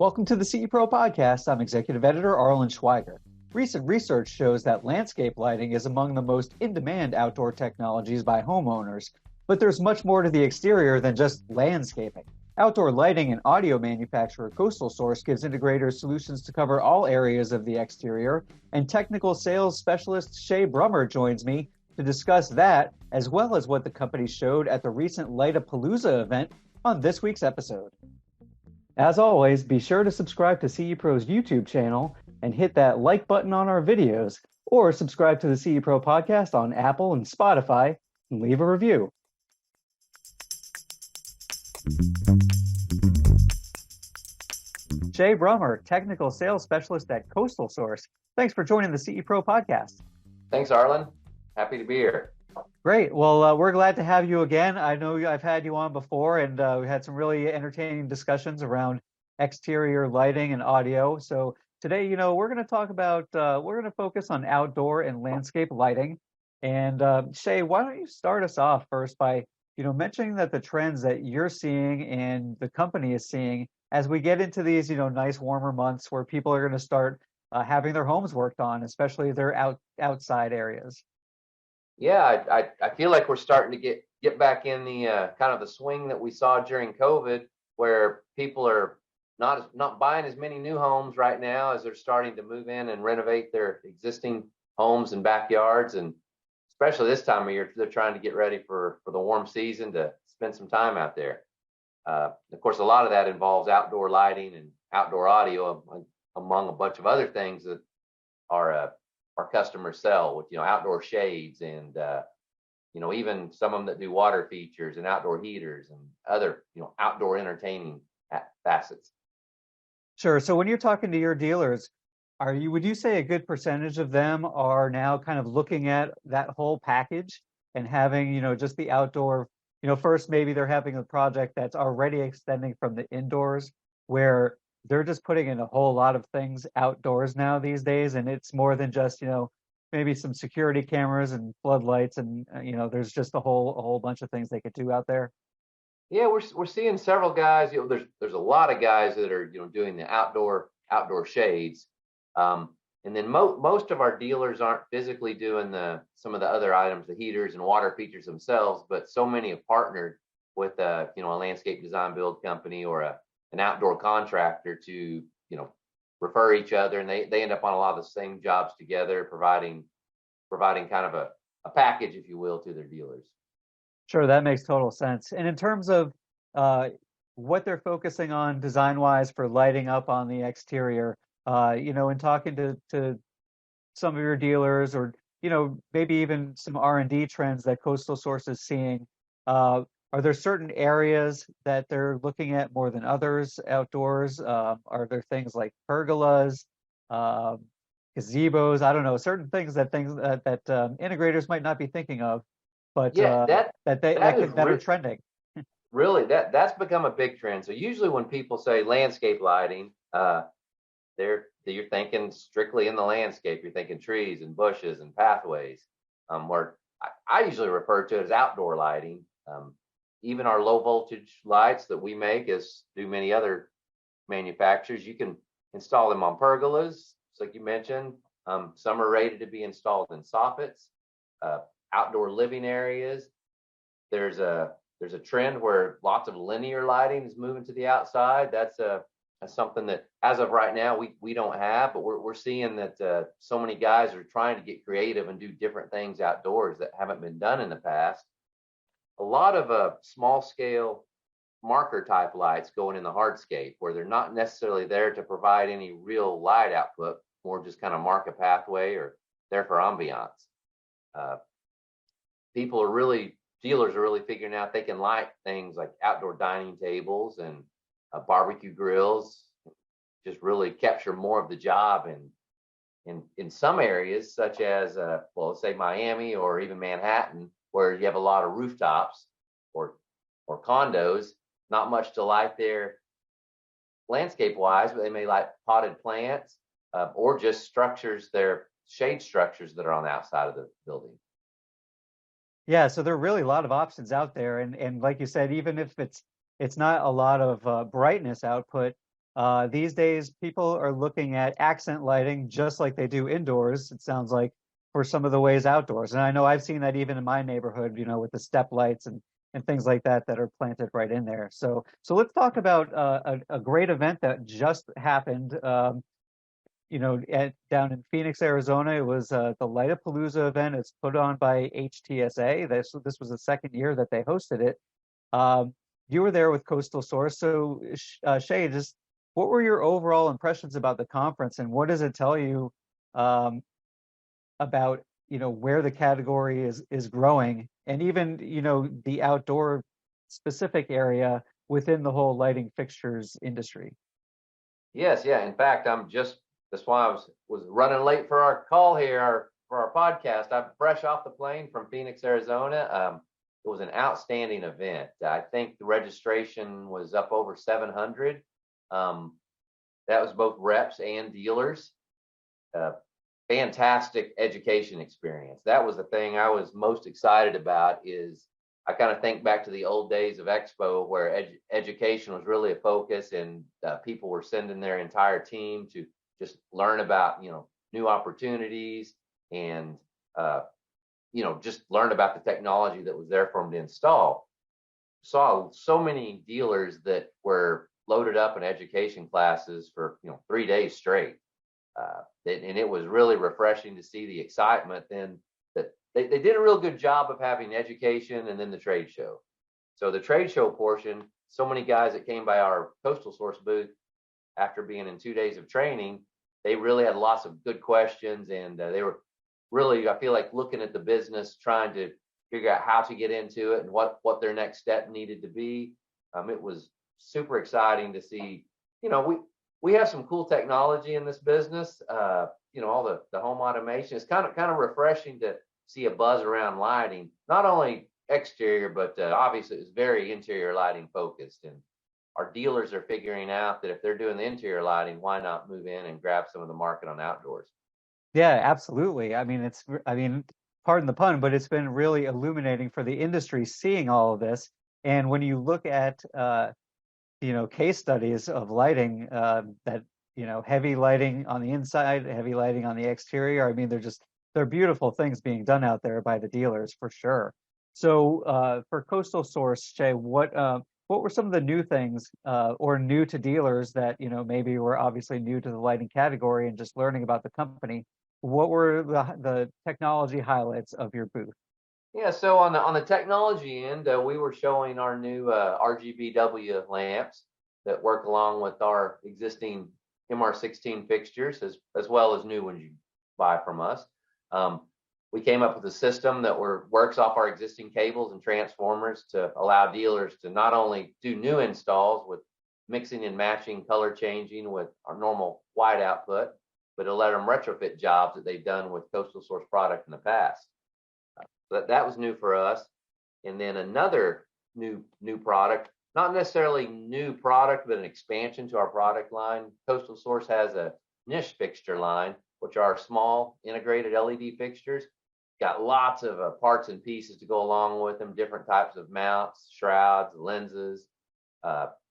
Welcome to the CE Pro podcast. I'm Executive Editor Arlen Schweiger. Recent research shows that landscape lighting is among the most in-demand outdoor technologies by homeowners, but there's much more to the exterior than just landscaping. Outdoor lighting and audio manufacturer Coastal Source gives integrators solutions to cover all areas of the exterior, and technical sales specialist Shay Brummer joins me to discuss that, as well as what the company showed at the recent Lightapalooza event on this week's episode. As always, be sure to subscribe to CE Pro's YouTube channel and hit that like button on our videos, or subscribe to the CE Pro podcast on Apple and Spotify and leave a review. Shay Brummer, technical sales specialist at Coastal Source. Thanks for joining the CE Pro podcast. Thanks, Arlen. Happy to be here. Great. Well, we're glad to have you again. I know I've had you on before, and we had some really entertaining discussions around exterior lighting and audio. So today, we're going to talk about, we're going to focus on outdoor and landscape lighting. And Shay, why don't you start us off first by, mentioning that the trends that you're seeing and the company is seeing as we get into these, nice warmer months where people are going to start having their homes worked on, especially their outside areas. Yeah, I feel like we're starting to get back in the kind of the swing that we saw during COVID, where people are not buying as many new homes right now as they're starting to move in and renovate their existing homes and backyards. And especially this time of year, they're trying to get ready for the warm season to spend some time out there. Of course, a lot of that involves outdoor lighting and outdoor audio, among a bunch of other things that our customers sell, with outdoor shades and even some of them that do water features and outdoor heaters and other outdoor entertaining facets. Sure. So when you're talking to your dealers, would you say a good percentage of them are now kind of looking at that whole package and having just the outdoor, first maybe they're having a project that's already extending from the indoors, where they're just putting in a whole lot of things outdoors now these days, and it's more than just maybe some security cameras and floodlights, and there's just a whole bunch of things they could do out there. Yeah, we're seeing several guys. There's a lot of guys that are doing the outdoor shades, and then most of our dealers aren't physically doing some of the other items, the heaters and water features themselves, but so many have partnered with a landscape design build company or an outdoor contractor to refer each other, and they end up on a lot of the same jobs together, providing kind of a package, if you will, to their dealers. Sure, that makes total sense. And in terms of what they're focusing on design wise for lighting up on the exterior, in talking to some of your dealers, or maybe even some R&D trends that Coastal Source is seeing, are there certain areas that they're looking at more than others outdoors? Are there things like pergolas, gazebos? I don't know, certain things that integrators might not be thinking of, but that are trending. Really, that's become a big trend. So usually when people say landscape lighting, you're thinking strictly in the landscape. You're thinking trees and bushes and pathways. Where I usually refer to it as outdoor lighting. Even our low voltage lights that we make, as do many other manufacturers, you can install them on pergolas, like you mentioned. Some are rated to be installed in soffits, outdoor living areas. There's a trend where lots of linear lighting is moving to the outside. That's something that, as of right now, we don't have, but we're seeing that so many guys are trying to get creative and do different things outdoors that haven't been done in the past. A lot of small scale marker type lights going in the hardscape, where they're not necessarily there to provide any real light output, more just kind of mark a pathway or there for ambiance. Dealers are really figuring out they can light things like outdoor dining tables and barbecue grills, just really capture more of the job. And in some areas, such as let's say Miami or even Manhattan, where you have a lot of rooftops or condos, not much to light there landscape wise, but they may light potted plants or just structures, their shade structures that are on the outside of the building. Yeah, so there are really a lot of options out there, and like you said, even if it's not a lot of brightness output, These days, people are looking at accent lighting just like they do indoors, it sounds like, for some of the ways outdoors. And I know I've seen that even in my neighborhood, with the step lights and things like that that are planted right in there. So let's talk about a great event that just happened. Down in Phoenix, Arizona. It was the Lightapalooza event. It's put on by HTSA. This was the second year that they hosted it. Um, you were there with Coastal Source. So, Shay, just what were your overall impressions about the conference, and what does it tell you um, about where the category is growing, and even the outdoor specific area within the whole lighting fixtures industry? Yes, yeah. In fact, that's why I was running late for our call here, for our podcast. I'm fresh off the plane from Phoenix, Arizona. It was an outstanding event. I think the registration was up over 700. Um, that was both reps and dealers. Uh, Fantastic education experience. That was the thing I was most excited about. Is I kind of think back to the old days of Expo, where education was really a focus, and people were sending their entire team to just learn about new opportunities, and just learn about the technology that was there for them to install. Saw so many dealers that were loaded up in education classes for 3 days straight, and it was really refreshing to see the excitement. Then that they did a real good job of having education and then the trade show. So the trade show portion, so many guys that came by our Coastal Source booth after being in 2 days of training, they really had lots of good questions, and they were really, I feel like, looking at the business, trying to figure out how to get into it and what their next step needed to be. It was super exciting to see. We have some cool technology in this business. All the home automation. It's kind of refreshing to see a buzz around lighting, not only exterior, but obviously it's very interior lighting focused. And our dealers are figuring out that if they're doing the interior lighting, why not move in and grab some of the market on outdoors? Yeah, absolutely. I mean, pardon the pun, but it's been really illuminating for the industry seeing all of this. And when you look at, case studies of lighting, that, heavy lighting on the inside, heavy lighting on the exterior. I mean, they're beautiful things being done out there by the dealers for sure. So, for Coastal Source, Shay, what were some of the new things, or new to dealers that, maybe were obviously new to the lighting category and just learning about the company? What were the technology highlights of your booth? Yeah, so on the technology end, we were showing our new RGBW lamps that work along with our existing MR16 fixtures, as well as new ones you buy from us. Um, we came up with a system that works off our existing cables and transformers to allow dealers to not only do new installs with mixing and matching color changing with our normal white output, but to let them retrofit jobs that they've done with Coastal Source product in the past. So that was new for us. And then another new product, not necessarily new product, but an expansion to our product line. Coastal Source has a niche fixture line, which are small integrated LED fixtures. Got lots of parts and pieces to go along with them, different types of mounts, shrouds, lenses.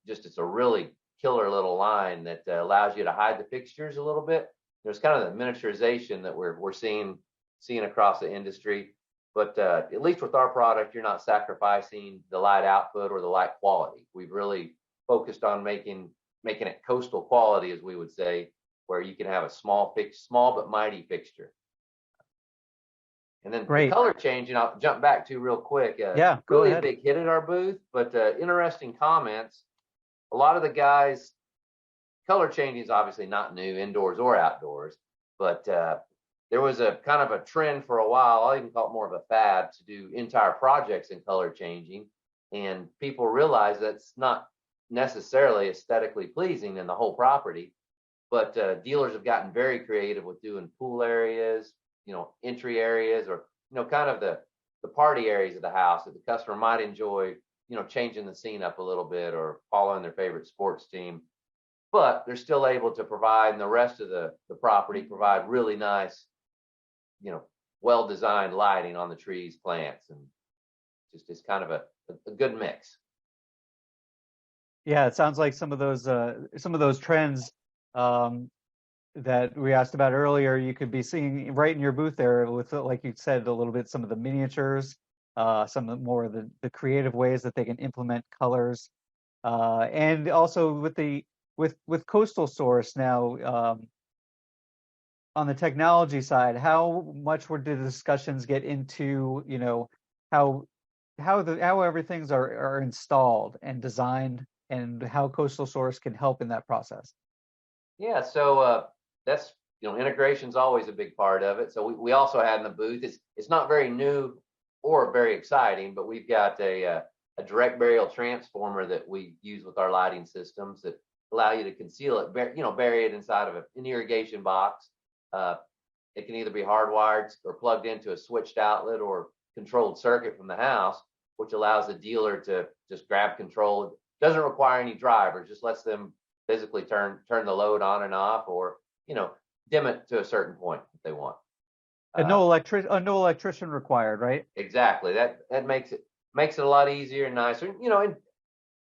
It's a really killer little line that allows you to hide the fixtures a little bit. There's kind of the miniaturization that we're seeing across the industry. But at least with our product, you're not sacrificing the light output or the light quality. We've really focused on making it coastal quality, as we would say, where you can have a small but mighty fixture. And then the Great. color changing, I'll jump back to real quick. Yeah, go really ahead. a big hit at our booth, but interesting comments. A lot of the guys, color changing is obviously not new indoors or outdoors, but there was a kind of a trend for a while. I'll even call it more of a fad to do entire projects in color changing. And people realize that's not necessarily aesthetically pleasing in the whole property. But dealers have gotten very creative with doing pool areas, entry areas, or, kind of the party areas of the house that the customer might enjoy, changing the scene up a little bit or following their favorite sports team. But they're still able to provide, and the rest of the property provide really nice, well-designed lighting on the trees, plants, and just it's kind of a good mix. Yeah, it sounds like some of those trends um, that we asked about earlier, you could be seeing right in your booth there with, like you said, a little bit some of the miniatures, some of the more of the creative ways that they can implement colors, and also with the with Coastal Source now on the technology side, how much did the discussions get into, how how everything's are installed and designed and how Coastal Source can help in that process? Yeah, so that's integration's always a big part of it. So we also had in the booth. It's not very new or very exciting, but we've got a direct burial transformer that we use with our lighting systems that allow you to conceal it, bury it inside of an irrigation box. Uh, it can either be hardwired or plugged into a switched outlet or controlled circuit from the house, which allows the dealer to just grab control. It doesn't require any drivers, just lets them physically turn the load on and off, or dim it to a certain point if they want. And Uh, no electrician required, right? exactly. That makes it a lot easier and nicer. And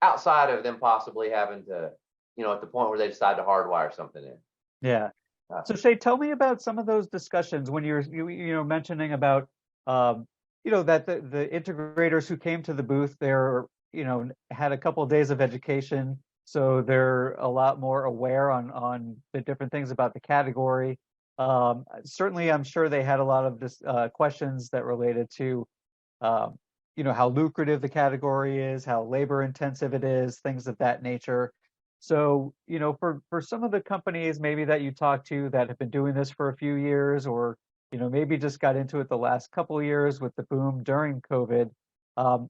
outside of them possibly having to, at the point where they decide to hardwire something in. Yeah. Uh, So Shay, tell me about some of those discussions when you mentioning about um, that the integrators who came to the booth, they're had a couple of days of education, so they're a lot more aware on the different things about the category. Certainly, I'm sure they had a lot of questions that related to um, how lucrative the category is, how labor intensive it is, things of that nature. So, for some of the companies maybe that you talk to that have been doing this for a few years, or maybe just got into it the last couple of years with the boom during COVID, um,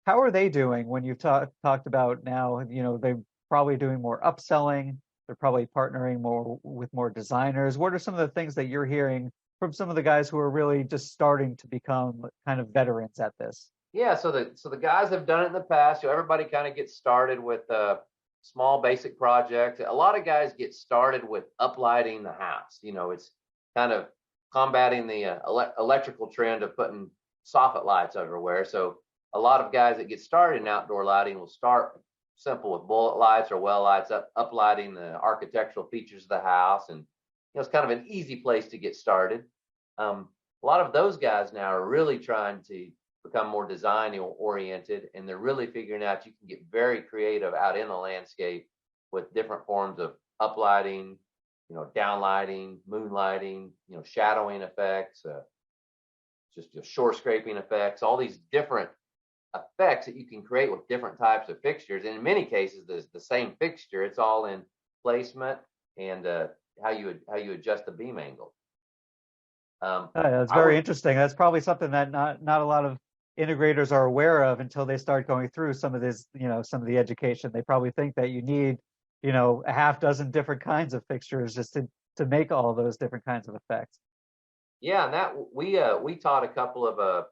how are they doing when you've talked about now? They're probably doing more upselling. They're probably partnering more with more designers. What are some of the things that you're hearing from some of the guys who are really just starting to become kind of veterans at this? yeah, so the guys have done it in the past. Everybody kind of gets started with a small basic project. A lot of guys get started with uplighting the house. It's kind of combating the electrical trend of putting soffit lights everywhere. So a lot of guys that get started in outdoor lighting will start simple with bullet lights or well lights, uplighting the architectural features of the house, and it's kind of an easy place to get started. A lot of those guys now are really trying to become more design oriented, and they're really figuring out you can get very creative out in the landscape with different forms of uplighting, downlighting, moonlighting, shadowing effects, just shore scraping effects, all these different effects that you can create with different types of fixtures. And in many cases, the same fixture. It's all in placement and how you adjust the beam angle. That's I very would interesting. That's probably something that not a lot of integrators are aware of until they start going through some of this, some of the education. They probably think that you need, a half dozen different kinds of fixtures just to make all those different kinds of effects. Yeah, and that we taught a couple of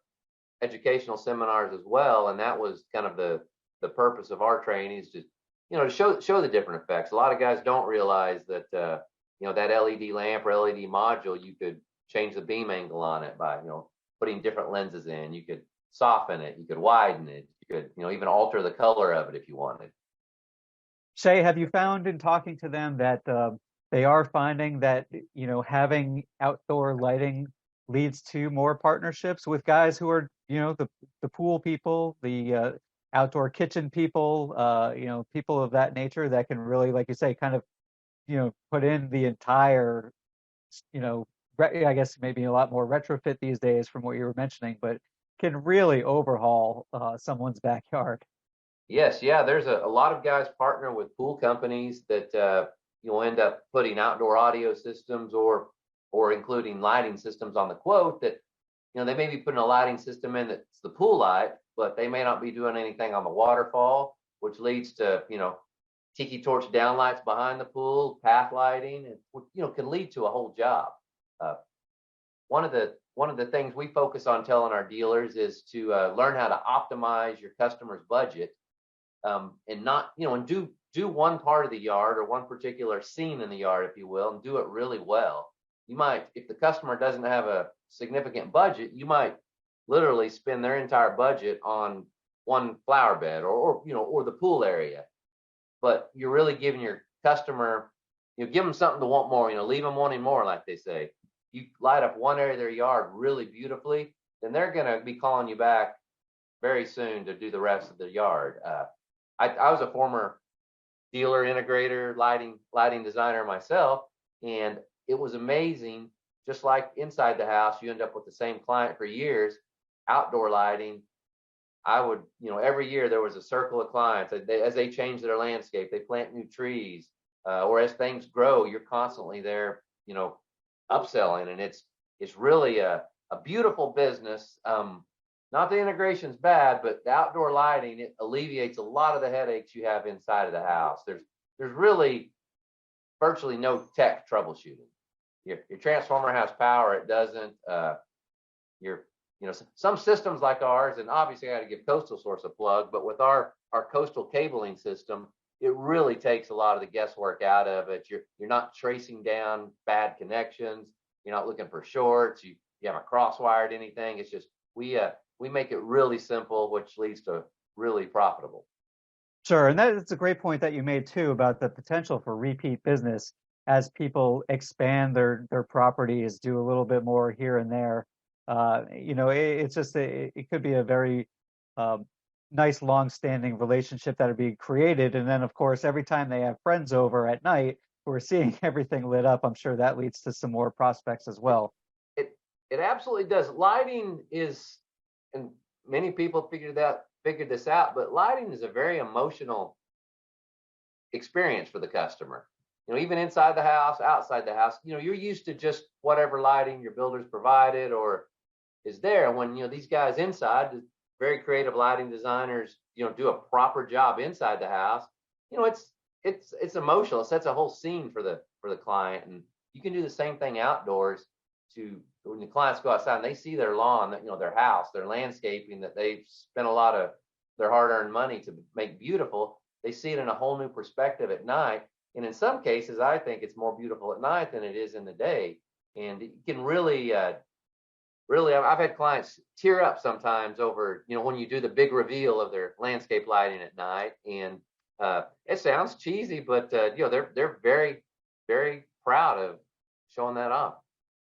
educational seminars as well, and that was kind of the purpose of our training, is just to show the different effects. A lot of guys don't realize that that LED lamp or LED module, you could change the beam angle on it by putting different lenses in. You could soften it, you could widen it, you could even alter the color of it if you wanted. Shay, have you found in talking to them that they are finding that having outdoor lighting leads to more partnerships with guys who are the pool people, the outdoor kitchen people, people of that nature that can really, like you say, kind of put in the entire you know I guess maybe a lot more retrofit these days from what you were mentioning, but can really overhaul someone's backyard. Yes, yeah, there's a lot of guys partner with pool companies that you'll end up putting outdoor audio systems or including lighting systems on the quote that they may be putting a lighting system in that's the pool light, but they may not be doing anything on the waterfall, which leads to tiki torch downlights behind the pool, path lighting, and can lead to a whole job. Uh, one of the things we focus on telling our dealers is to learn how to optimize your customer's budget, and not and do one part of the yard or one particular scene in the yard, if you will, and do it really well. You might, if the customer doesn't have a significant budget, you might literally spend their entire budget on one flower bed or the pool area. but you're really giving your customer, give them something to want more, leave them wanting more, like they say. You light up one area of their yard really beautifully, then they're going to be calling you back very soon to do the rest of the yard. I was a former dealer, integrator, lighting designer myself, and it was amazing. Just like inside the house, you end up with the same client for years. Outdoor lighting, I would, every year there was a circle of clients. As they change their landscape, they plant new trees, or as things grow, you're constantly there, upselling, and it's really a beautiful business. Not the integration's bad, but the outdoor lighting, it alleviates a lot of the headaches you have inside of the house. There's really virtually no tech troubleshooting. Your transformer has power, it doesn't. Some systems like ours, and obviously I got to give Coastal Source a plug, but with our coastal cabling system, it really takes a lot of the guesswork out of it. You're not tracing down bad connections. You're not looking for shorts. You haven't cross-wired anything. It's just we make it really simple, which leads to really profitable. Sure, and that's a great point that you made too about the potential for repeat business as people expand their properties, do a little bit more here and there. It's just it could be a very nice, long-standing relationship that would be created, and then of course every time they have friends over at night who are seeing everything lit up, I'm sure that leads to some more prospects as well. It absolutely does. Lighting is, and many people figured this out, but lighting is a very emotional experience for the customer. Even inside the house, outside the house, you're used to just whatever lighting your builders provided or is there. When these guys inside, the very creative lighting designers, do a proper job inside the house, it's emotional. It sets a whole scene for the client, and you can do the same thing outdoors. When the clients go outside and they see their lawn, their house, their landscaping that they've spent a lot of their hard-earned money to make beautiful, they see it in a whole new perspective at night. And in some cases, I think it's more beautiful at night than it is in the day. And you can really, I've had clients tear up sometimes over, when you do the big reveal of their landscape lighting at night. And it sounds cheesy, but they're very, very proud of showing that off.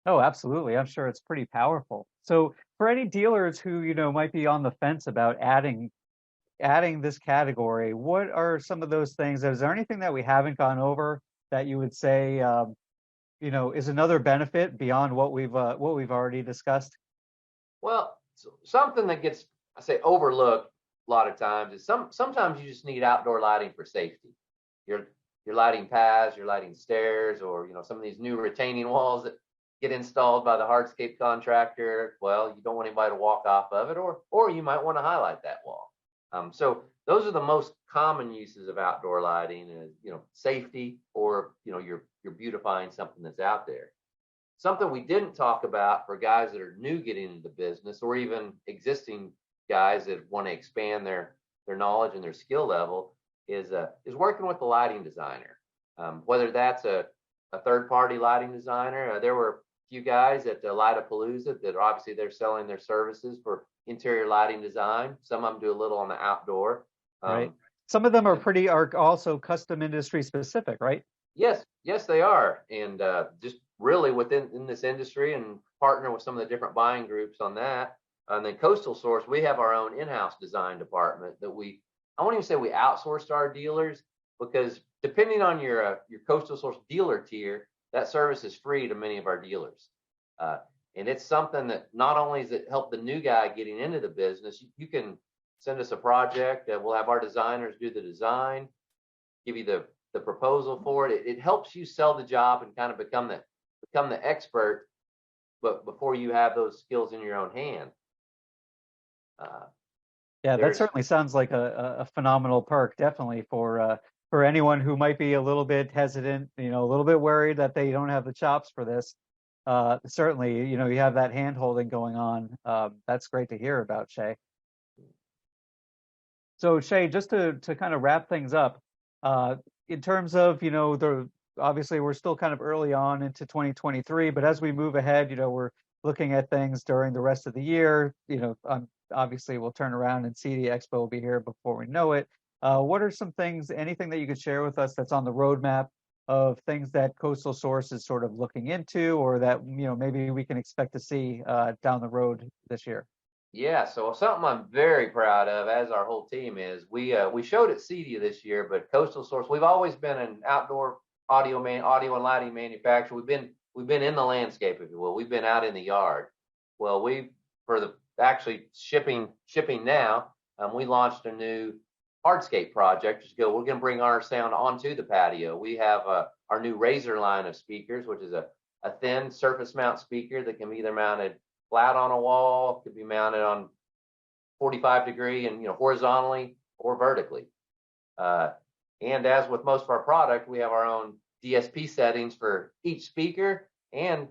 Oh, absolutely. I'm sure it's pretty powerful. So for any dealers who, might be on the fence about adding this category, what are some of those things? Is there anything that we haven't gone over that you would say, is another benefit beyond what we've already discussed? Well, something that gets, I say, overlooked a lot of times is sometimes you just need outdoor lighting for safety. You're lighting paths, you're lighting stairs, or some of these new retaining walls that get installed by the hardscape contractor. Well, you don't want anybody to walk off of it, or you might want to highlight that wall. So those are the most common uses of outdoor lighting, is safety, or you're beautifying something that's out there. Something we didn't talk about for guys that are new getting into the business, or even existing guys that want to expand their knowledge and their skill level, is working with the lighting designer. Whether that's a third-party lighting designer. There were a few guys at the Lightapalooza that obviously they're selling their services for interior lighting design. Some of them do a little on the outdoor. Right. Some of them are also custom industry specific, right? Yes, they are. And just really within this industry, and partner with some of the different buying groups on that. And then Coastal Source, we have our own in-house design department that I won't even say we outsource to our dealers, because depending on your Coastal Source dealer tier, that service is free to many of our dealers. And it's something that not only does it help the new guy getting into the business, you can send us a project. We'll have our designers do the design, give you the proposal for it. It helps you sell the job and kind of become the expert, but before you have those skills in your own hand. Yeah, that certainly sounds like a phenomenal perk, definitely for anyone who might be a little bit hesitant, a little bit worried that they don't have the chops for this. Certainly, you have that hand holding going on. That's great to hear about, Shay. So Shay, just to kind of wrap things up, in terms of, obviously we're still kind of early on into 2023, but as we move ahead, we're looking at things during the rest of the year. Obviously we'll turn around and see the expo will be here before we know it. What are some things, anything that you could share with us that's on the roadmap of things that Coastal Source is sort of looking into, or that maybe we can expect to see down the road this year? Yeah, so something I'm very proud of, as our whole team is, we showed at CEDIA this year, but Coastal Source, we've always been an outdoor audio and lighting manufacturer. We've been in the landscape, if you will. We've been out in the yard. Well, for the actually shipping now, we launched a new hardscape project. We're going to bring our sound onto the patio. We have our new Razor line of speakers, which is a thin surface mount speaker that can be either mounted flat on a wall, could be mounted on 45 degree and horizontally or vertically. And as with most of our product, we have our own DSP settings for each speaker and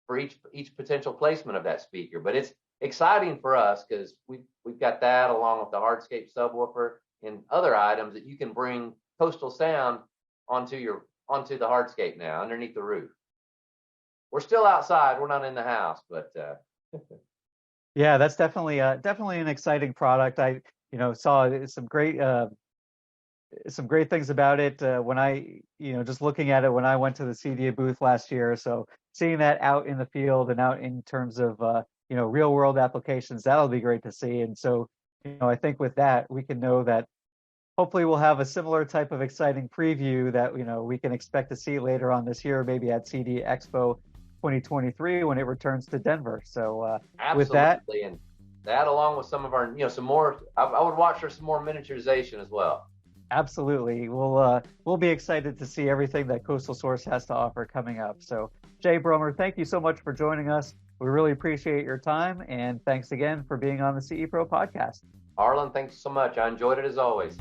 for each potential placement of that speaker. But it's exciting for us because we've got that along with the hardscape subwoofer and other items that you can bring coastal sound onto the hardscape now underneath the roof. We're still outside. We're not in the house, but Yeah, that's definitely an exciting product. I saw some great things about it when I just looking at it when I went to the CEDIA booth last year. So seeing that out in the field and out in terms of real world applications, that'll be great to see. And so I think with that we can know that hopefully we'll have a similar type of exciting preview that we can expect to see later on this year, maybe at CEDIA Expo 2023 when it returns to Denver. So with that, and that along with some of our some more, I would watch for some more miniaturization as well. Absolutely, we'll be excited to see everything that Coastal Source has to offer coming up. So Shay Brummer, thank you so much for joining us. We really appreciate your time, and thanks again for being on the CE Pro podcast. Arlen, thanks so much. I enjoyed it as always.